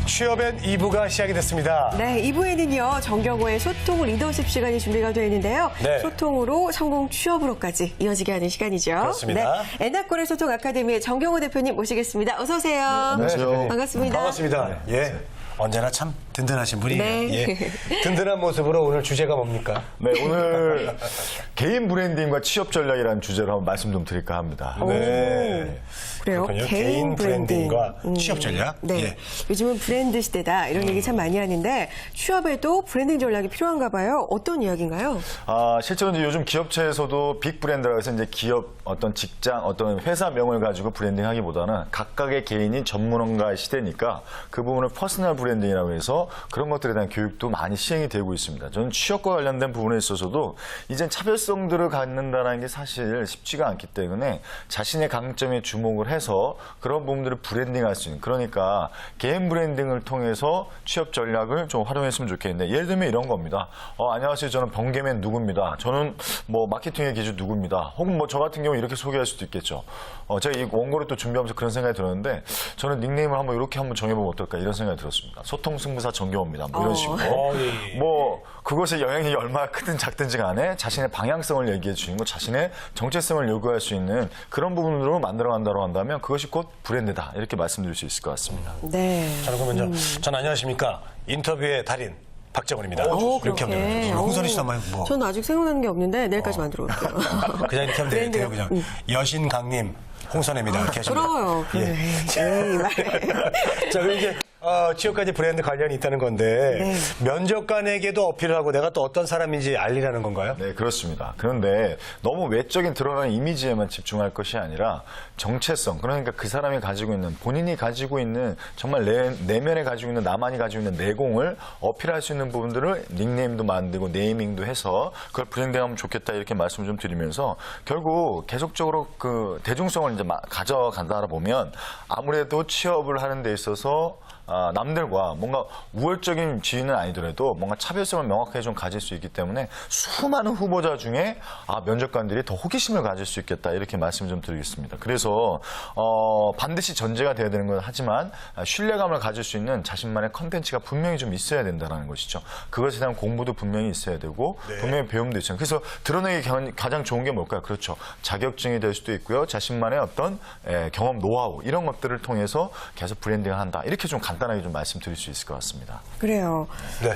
취업엔 2부가 시작이 됐습니다. 네, 2부에는요, 정경호의 소통 리더십 시간이 준비가 되어 있는데요. 네. 소통으로 성공 취업으로까지 이어지게 하는 시간이죠. 그렇습니다. 네, 엔나콜의 소통 아카데미의 정경호 대표님 모시겠습니다. 어서 오세요. 안녕하세요. 반갑습니다. 반갑습니다. 예. 언제나 참 든든하신 분이에요. 네. 예. 든든한 모습으로 오늘 주제가 뭡니까? 네, 오늘 개인 브랜딩과 취업 전략이라는 주제로 한번 말씀 좀 드릴까 합니다. 네. 그래요? 그렇군요. 개인 브랜딩과 취업 전략. 네. 예. 요즘은 브랜드 시대다 이런 얘기 참 많이 하는데 취업에도 브랜딩 전략이 필요한가 봐요. 어떤 이야기인가요? 실제로 이제 요즘 기업체에서도 빅 브랜드라고 해서 이제 기업 어떤 직장, 어떤 회사명을 가지고 브랜딩 하기보다는 각각의 개인이 전문가의 시대니까 그 부분을 퍼스널 브랜딩이라고 해서 그런 것들에 대한 교육도 많이 시행이 되고 있습니다. 저는 취업과 관련된 부분에 있어서도 이젠 차별성들을 갖는다는 게 사실 쉽지가 않기 때문에 자신의 강점에 주목을 해서 그런 부분들을 브랜딩할 수 있는, 그러니까 개인 브랜딩을 통해서 취업 전략을 좀 활용했으면 좋겠는데, 예를 들면 이런 겁니다. 안녕하세요. 저는 번개맨 누구입니다. 저는 뭐 마케팅의 기준 누구입니다. 혹은 뭐 저 같은 경우 이렇게 소개할 수도 있겠죠. 제가 이 원고를 또 준비하면서 그런 생각이 들었는데, 저는 닉네임을 한번 이렇게 한번 정해보면 어떨까 이런 생각이 들었습니다. 소통 승부사 정경호입니다. 뭐 이런 식으로. 예. 뭐 그것의 영향력이 얼마나 크든 작든지 간에 자신의 방향성을 얘기해 주는 거, 자신의 정체성을 요구할 수 있는 그런 부분으로 만들어간다고 한다면 그것이 곧 브랜드다, 이렇게 말씀드릴 수 있을 것 같습니다. 네. 저는 그러면 전 안녕하십니까. 인터뷰의 달인 박정훈입니다. 이렇게 하면 되는 거죠. 홍선희 씨도 한번 뭐. 저는 아직 생각나는 게 없는데 내일까지 만들어 올게요. 그냥 이렇게 하면 되겠네요. 그냥 여신 강님 홍선혜입니다. 이렇게 하시면 그래요. 예. 에이, 말. 자, 그럼 이제 취업까지 브랜드 관련이 있다는 건데 면접관에게도 어필을 하고 내가 또 어떤 사람인지 알리라는 건가요? 네, 그렇습니다. 그런데 너무 외적인 드러나는 이미지에만 집중할 것이 아니라 정체성, 그러니까 그 사람이 가지고 있는, 본인이 가지고 있는, 정말 내면에 가지고 있는, 나만이 가지고 있는 내공을 어필할 수 있는 부분들을 닉네임도 만들고 네이밍도 해서 그걸 브랜딩하면 좋겠다, 이렇게 말씀을 좀 드리면서, 결국 계속적으로 그 대중성을 이제 가져간다 보면 아무래도 취업을 하는 데 있어서 남들과 뭔가 우월적인 지위는 아니더라도 뭔가 차별성을 명확하게 좀 가질 수 있기 때문에 수많은 후보자 중에 면접관들이 더 호기심을 가질 수 있겠다, 이렇게 말씀을 좀 드리겠습니다. 그래서 반드시 전제가 돼야 되는 건 하지만 신뢰감을 가질 수 있는 자신만의 컨텐츠가 분명히 좀 있어야 된다는 것이죠. 그것에 대한 공부도 분명히 있어야 되고 분명히 배움도 있어요. 그래서 드러내기 가장 좋은 게 뭘까요? 그렇죠. 자격증이 될 수도 있고요. 자신만의 어떤 경험, 노하우, 이런 것들을 통해서 계속 브랜딩을 한다, 이렇게 좀 간단하게 좀 말씀드릴 수 있을 것 같습니다. 그래요. 네.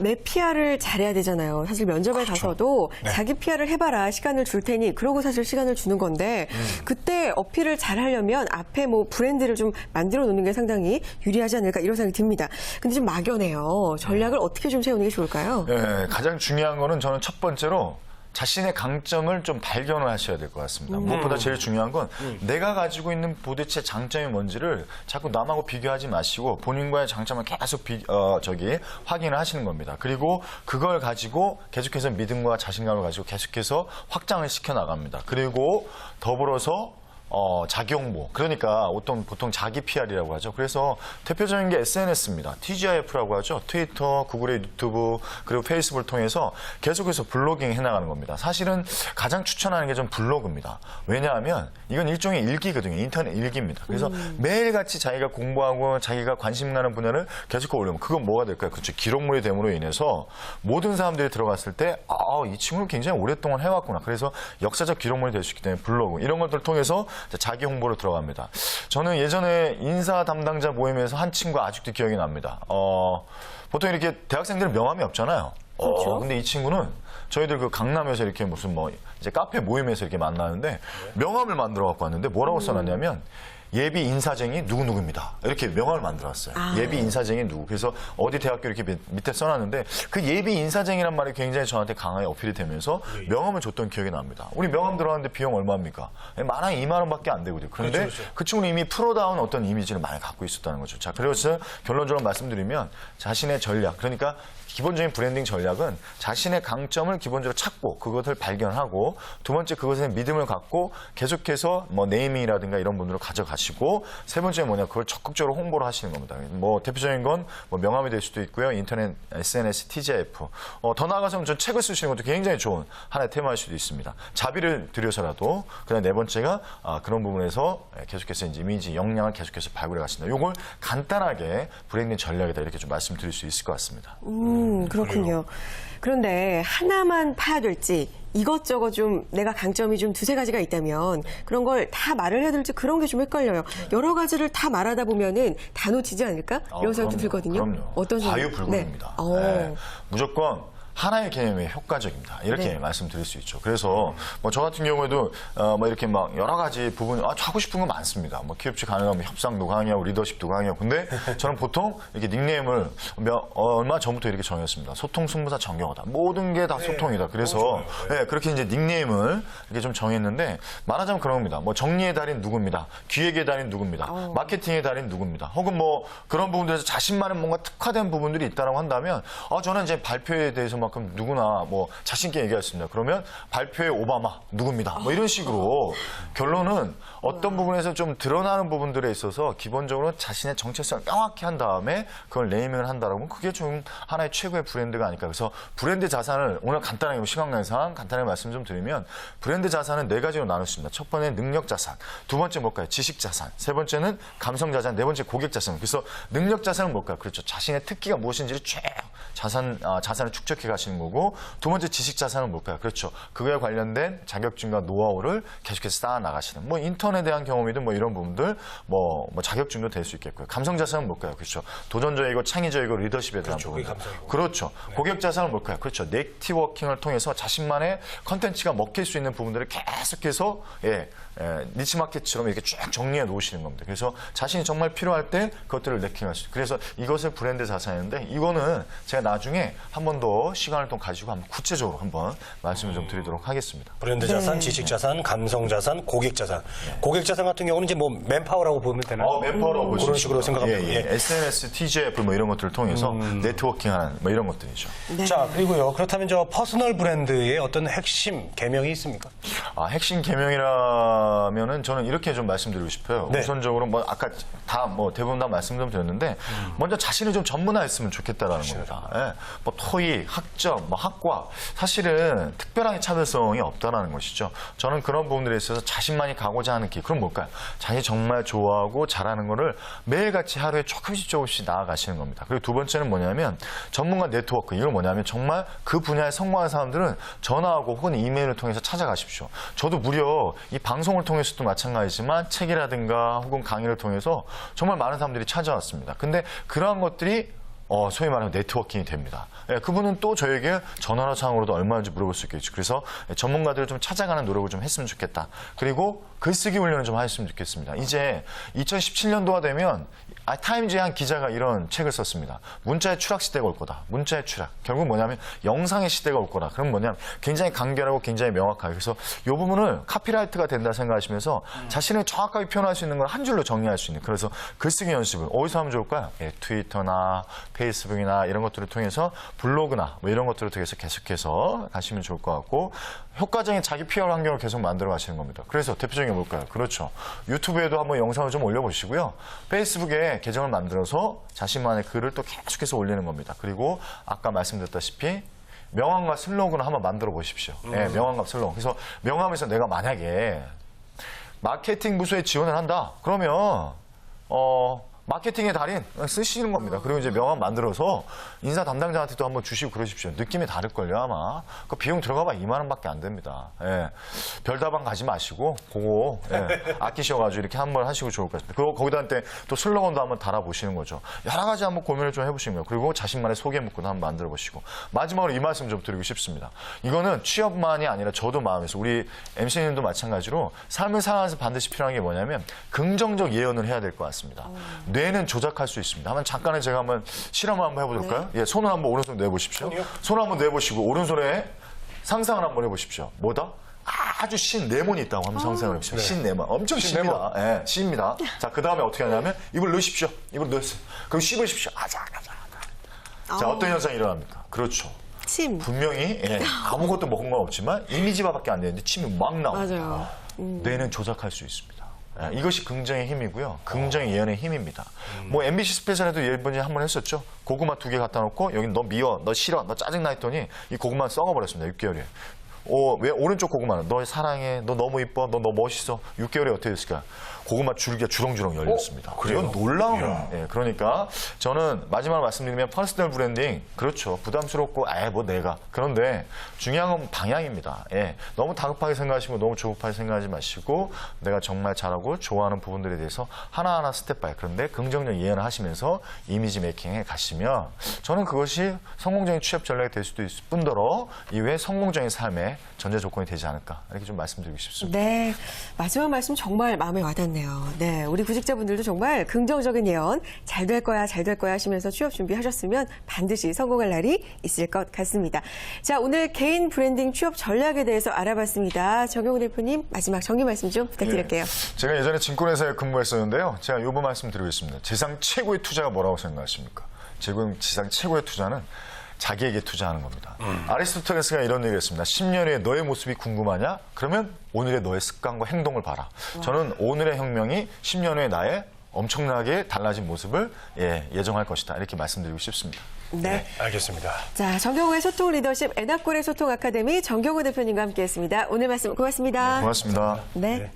내 PR을 잘해야 되잖아요. 사실 면접에 가서도 자기 PR을 해봐라, 시간을 줄 테니, 그러고 사실 시간을 주는 건데 그때 어필을 잘하려면 앞에 뭐 브랜드를 좀 만들어 놓는 게 상당히 유리하지 않을까, 이런 생각이 듭니다. 근데 좀 막연해요. 전략을 어떻게 좀 세우는 게 좋을까요? 네, 가장 중요한 거는 저는 첫 번째로 자신의 강점을 좀 발견을 하셔야 될 것 같습니다. 무엇보다 제일 중요한 건 내가 가지고 있는 도대체 장점이 뭔지를 자꾸 남하고 비교하지 마시고 본인과의 장점을 계속 확인을 하시는 겁니다. 그리고 그걸 가지고 계속해서 믿음과 자신감을 가지고 계속해서 확장을 시켜 나갑니다. 그리고 더불어서 자기 홍보, 그러니까 보통 자기 PR이라고 하죠. 그래서 대표적인 게 SNS입니다. TGIF라고 하죠. 트위터, 구글의 유튜브, 그리고 페이스북을 통해서 계속해서 블로깅 해나가는 겁니다. 사실은 가장 추천하는 게 좀 블로그입니다. 왜냐하면 이건 일종의 일기거든요. 인터넷 일기입니다. 그래서 매일같이 자기가 공부하고 자기가 관심 가는 분야를 계속 올리면 그건 뭐가 될까요? 그렇죠. 기록물이 됨으로 인해서 모든 사람들이 들어갔을 때 이 친구는 굉장히 오랫동안 해왔구나. 그래서 역사적 기록물이 될 수 있기 때문에 블로그, 이런 것들을 통해서 자기 홍보로 들어갑니다. 저는 예전에 인사 담당자 모임에서 한 친구가 아직도 기억이 납니다. 보통 이렇게 대학생들은 명함이 없잖아요. 그렇죠. 근데 이 친구는 저희들 그 강남에서 이렇게 무슨 이제 카페 모임에서 이렇게 만나는데 명함을 만들어 갖고 왔는데 뭐라고 써놨냐면 예비 인사쟁이 누구누구입니다. 이렇게 명함을 만들어왔어요. 예비 인사쟁이 누구. 그래서 어디 대학교 이렇게 밑에 써놨는데 그 예비 인사쟁이란 말이 굉장히 저한테 강하게 어필이 되면서 명함을 줬던 기억이 납니다. 우리 명함 들어왔는데 비용 얼마입니까? 많아 2만 원밖에 안 되거든요. 그런데 그렇죠. 그 친구는 이미 프로다운 어떤 이미지를 많이 갖고 있었다는 거죠. 자, 그래서 결론적으로 말씀드리면 자신의 전략, 그러니까 기본적인 브랜딩 전략은 자신의 강점을 기본적으로 찾고 그것을 발견하고, 두 번째 그것에 믿음을 갖고 계속해서 네이밍이라든가 이런 분으로 가져가셔야 하시고 세 번째는 뭐냐 그걸 적극적으로 홍보를 하시는 겁니다. 뭐 대표적인 건 뭐 명함이 될 수도 있고요. 인터넷 SNS, TGIF. 더 나아가서는 전 책을 쓰시는 것도 굉장히 좋은 하나의 테마일 수도 있습니다. 자비를 들여서라도. 그다음 네 번째가 그런 부분에서 계속해서 이제 이미지 역량을 계속해서 발굴해 가신다. 요걸 간단하게 브랜딩 전략이다 이렇게 좀 말씀드릴 수 있을 것 같습니다. 그렇군요. 그런데 하나만 파야 될지 이것저것 좀 내가 강점이 좀 두세 가지가 있다면 그런 걸 다 말을 해야 될지 그런 게 좀 헷갈려요. 여러 가지를 다 말하다 보면은 다 놓치지 않을까? 이런 생각도 들거든요. 그럼요. 어떤 생각? 과유불급입니다. 네. 네. 무조건 하나의 개념이 효과적입니다. 이렇게 네. 말씀드릴 수 있죠. 그래서 뭐 저 같은 경우에도 뭐 이렇게 막 여러 가지 부분 하고 싶은 거 많습니다. 뭐 기업체 가능하면 협상도 강의하고 리더십도 강의하고. 근데 저는 보통 이렇게 닉네임을 얼마 전부터 이렇게 정했습니다. 소통 승부사 정경화다. 모든 게 다 소통이다. 그래서 네, 그렇게 이제 닉네임을 이렇게 좀 정했는데 말하자면 그런 겁니다. 뭐 정리의 달인 누구입니다. 기획의 달인 누구입니다. 마케팅의 달인 누구입니다. 혹은 뭐 그런 부분들에서 자신만의 뭔가 특화된 부분들이 있다고 한다면 저는 이제 발표에 대해서 만큼 누구나 뭐 자신있게 얘기했습니다. 그러면 발표의 오바마 누구입니다. 뭐 이런 식으로 결론은 어떤 부분에서 좀 드러나는 부분들에 있어서 기본적으로 자신의 정체성을 명확히 한 다음에 그걸 네이밍을 한다라고 하면 그게 좀 하나의 최고의 브랜드가 아닐까. 그래서 브랜드 자산을 오늘 간단하게 시간 관계상 간단하게 말씀 좀 드리면 브랜드 자산은 네 가지로 나눌 수 있습니다. 첫 번째는 능력 자산, 두 번째 뭘까요? 지식 자산, 세 번째는 감성 자산, 네 번째 고객 자산. 그래서 능력 자산은 뭘까요? 그렇죠. 자신의 특기가 무엇인지를 쭉 자산을 축적해 가시는 거고, 두 번째 지식 자산은 뭘까요? 그렇죠. 그거에 관련된 자격증과 노하우를 계속해서 쌓아 나가시는, 뭐 인턴에 대한 경험이든 뭐 이런 부분들, 뭐 자격증도 될 수 있겠고요. 감성 자산은 뭘까요? 그렇죠. 도전적이고 창의적이고 리더십에 대한 부분. 그렇죠. 고객 자산은 뭘까요? 그렇죠. 네트워킹을 통해서 자신만의 컨텐츠가 먹힐 수 있는 부분들을 계속해서 니치 마켓처럼 이렇게 쭉 정리해 놓으시는 겁니다. 그래서 자신이 정말 필요할 때 그것들을 네킹할 수 있어요. 그래서 이것을 브랜드 자산인데, 이거는 제가 나중에 한 번 더 시간을 좀 가지고 한번 구체적으로 한번 말씀을 좀 드리도록 하겠습니다. 브랜드 자산, 지식 자산, 감성 자산, 고객 자산. 고객 자산 같은 경우는 이제 뭐 맨파워라고 보면 되나요? 맨파워라고 볼 수 그런 있습니다. 식으로 생각하면 SNS, TGF 뭐 이런 것들을 통해서 네트워킹하는 뭐 이런 것들이죠. 네. 자, 그리고요. 그렇다면 저 퍼스널 브랜드의 어떤 핵심 개명이 있습니까? 핵심 개명이라면은 저는 이렇게 좀 말씀드리고 싶어요. 네. 우선적으로 뭐 아까 다 뭐 대부분 다 말씀 좀 드렸는데 먼저 자신을 좀 전문화했으면 좋겠다라는 겁니다. 예. 뭐 토익, 학점, 뭐 학과 사실은 특별하게 차별성이 없다라는 것이죠. 저는 그런 부분들에 있어서 자신만이 가고자 하는 길, 그럼 뭘까요? 자신이 정말 좋아하고 잘하는 거를 매일같이 하루에 조금씩 나아가시는 겁니다. 그리고 두 번째는 뭐냐면 전문가 네트워크. 이건 뭐냐면 정말 그 분야에 성공한 사람들은 전화하고 혹은 이메일을 통해서 찾아가십시오. 저도 무려 이 방송을 통해서도 마찬가지지만 책이라든가 혹은 강의를 통해서 정말 많은 사람들이 찾아왔습니다. 근데 그러한 것들이 소위 말하는 네트워킹이 됩니다. 그분은 또 저에게 전화상으로도 얼마인지 물어볼 수 있겠죠. 그래서 전문가들을 좀 찾아가는 노력을 좀 했으면 좋겠다. 그리고 글쓰기 훈련을 좀 했으면 좋겠습니다. 이제 2017년도가 되면 타임즈의 한 기자가 이런 책을 썼습니다. 문자의 추락 시대가 올 거다. 문자의 추락. 결국 뭐냐면 영상의 시대가 올 거다. 그럼 뭐냐면 굉장히 간결하고 굉장히 명확하게. 그래서 이 부분을 카피라이트가 된다 생각하시면서 자신을 정확하게 표현할 수 있는 걸 한 줄로 정리할 수 있는, 그래서 글쓰기 연습을 어디서 하면 좋을까요? 트위터나 페이스북이나 이런 것들을 통해서 블로그나 뭐 이런 것들을 통해서 계속해서 가시면 좋을 것 같고, 효과적인 자기 PR 환경을 계속 만들어 가시는 겁니다. 그래서 대표적인 게 뭘까요? 그렇죠. 유튜브에도 한번 영상을 좀 올려보시고요. 페이스북에 계정을 만들어서 자신만의 글을 또 계속해서 올리는 겁니다. 그리고 아까 말씀드렸다시피 명함과 슬로건을 한번 만들어 보십시오. 명함과 슬로건. 그래서 명함에서 내가 만약에 마케팅 부서에 지원을 한다. 그러면 마케팅의 달인 쓰시는 겁니다. 그리고 이제 명함 만들어서 인사 담당자한테도 한번 주시고 그러십시오. 느낌이 다를걸요, 아마. 그 비용 들어가봐 2만 원밖에 안 됩니다. 별다방 가지 마시고 그거 아끼셔가지고 이렇게 한번 하시고 좋을 것 같습니다. 그리고 거기다 또 슬로건도 한번 달아보시는 거죠. 여러 가지 한번 고민을 좀 해보시는 거예요. 그리고 자신만의 소개 문구도 한번 만들어 보시고. 마지막으로 이 말씀 좀 드리고 싶습니다. 이거는 취업만이 아니라 저도 마음에서, 우리 MC님도 마찬가지로 삶을 살아가면서 반드시 필요한 게 뭐냐면 긍정적 예언을 해야 될 것 같습니다. 뇌는 조작할 수 있습니다. 한번 잠깐은 제가 한번 실험을 한번 해볼까요? 네. 손을 한번 오른손 내보십시오. 손을 한번 내보시고 오른손에 상상을 한번 해보십시오. 뭐다? 아주 신 네몬이 있다고 한번 상상을 해보십시오. 네. 신 네몬. 엄청 쉽니다. 시입니다. 자, 그 다음에 어떻게 하냐면 입을 넣으십시오. 입을 넣으세요. 그리고 씹으십시오. 자, 어떤 현상이 일어납니까? 그렇죠. 침. 분명히 아무것도 먹은 건 없지만 이미지밖에 안 되는데 침이 막 나옵니다. 맞아요. 뇌는 조작할 수 있습니다. 이것이 긍정의 힘이고요. 긍정의 예언의 힘입니다. 뭐 MBC 스페셜에도 예전에 한번 했었죠. 고구마 2개 갖다 놓고 여기 너 미워, 너 싫어, 너 짜증나 했더니 이 고구마 썩어버렸습니다. 6개월에. 왜 오른쪽 고구마는 너 사랑해, 너 너무 이뻐, 너 멋있어. 6개월에 어떻게 됐을까? 고구마 줄기가 주렁주렁 열렸습니다. 이건 놀라운. 예, 그러니까 저는 마지막으로 말씀드리면 퍼스널 브랜딩 그렇죠. 부담스럽고 뭐 내가 그런데 중요한 건 방향입니다. 예, 너무 다급하게 생각하시고 너무 조급하게 생각하지 마시고 내가 정말 잘하고 좋아하는 부분들에 대해서 하나하나 스텝 바이 그런데 긍정적 예언을 하시면서 이미지 메이킹에 가시면 저는 그것이 성공적인 취업 전략이 될 수도 있을 뿐더러 이외에 성공적인 삶의 전제 조건이 되지 않을까 이렇게 좀 말씀드리고 싶습니다. 네, 마지막 말씀 정말 마음에 와닿네요. 네, 우리 구직자분들도 정말 긍정적인 예언 잘 될 거야, 잘 될 거야 하시면서 취업 준비하셨으면 반드시 성공할 날이 있을 것 같습니다. 자, 오늘 개인 브랜딩 취업 전략에 대해서 알아봤습니다. 정영훈 대표님 마지막 정리 말씀 좀 부탁드릴게요. 제가 예전에 증권회사에 근무했었는데요. 제가 이번 말씀 드리겠습니다. 세상 최고의 투자가 뭐라고 생각하십니까? 지금 세상 최고의 투자는 자기에게 투자하는 겁니다. 아리스토텔레스가 이런 얘기를 했습니다. 10년 후에 너의 모습이 궁금하냐? 그러면 오늘의 너의 습관과 행동을 봐라. 저는 오늘의 혁명이 10년 후에 나의 엄청나게 달라진 모습을 예정할 것이다. 이렇게 말씀드리고 싶습니다. 네. 알겠습니다. 자, 정경호의 소통 리더십 에나콜의 소통 아카데미 정경호 대표님과 함께했습니다. 오늘 말씀 고맙습니다. 고맙습니다. 네. 네.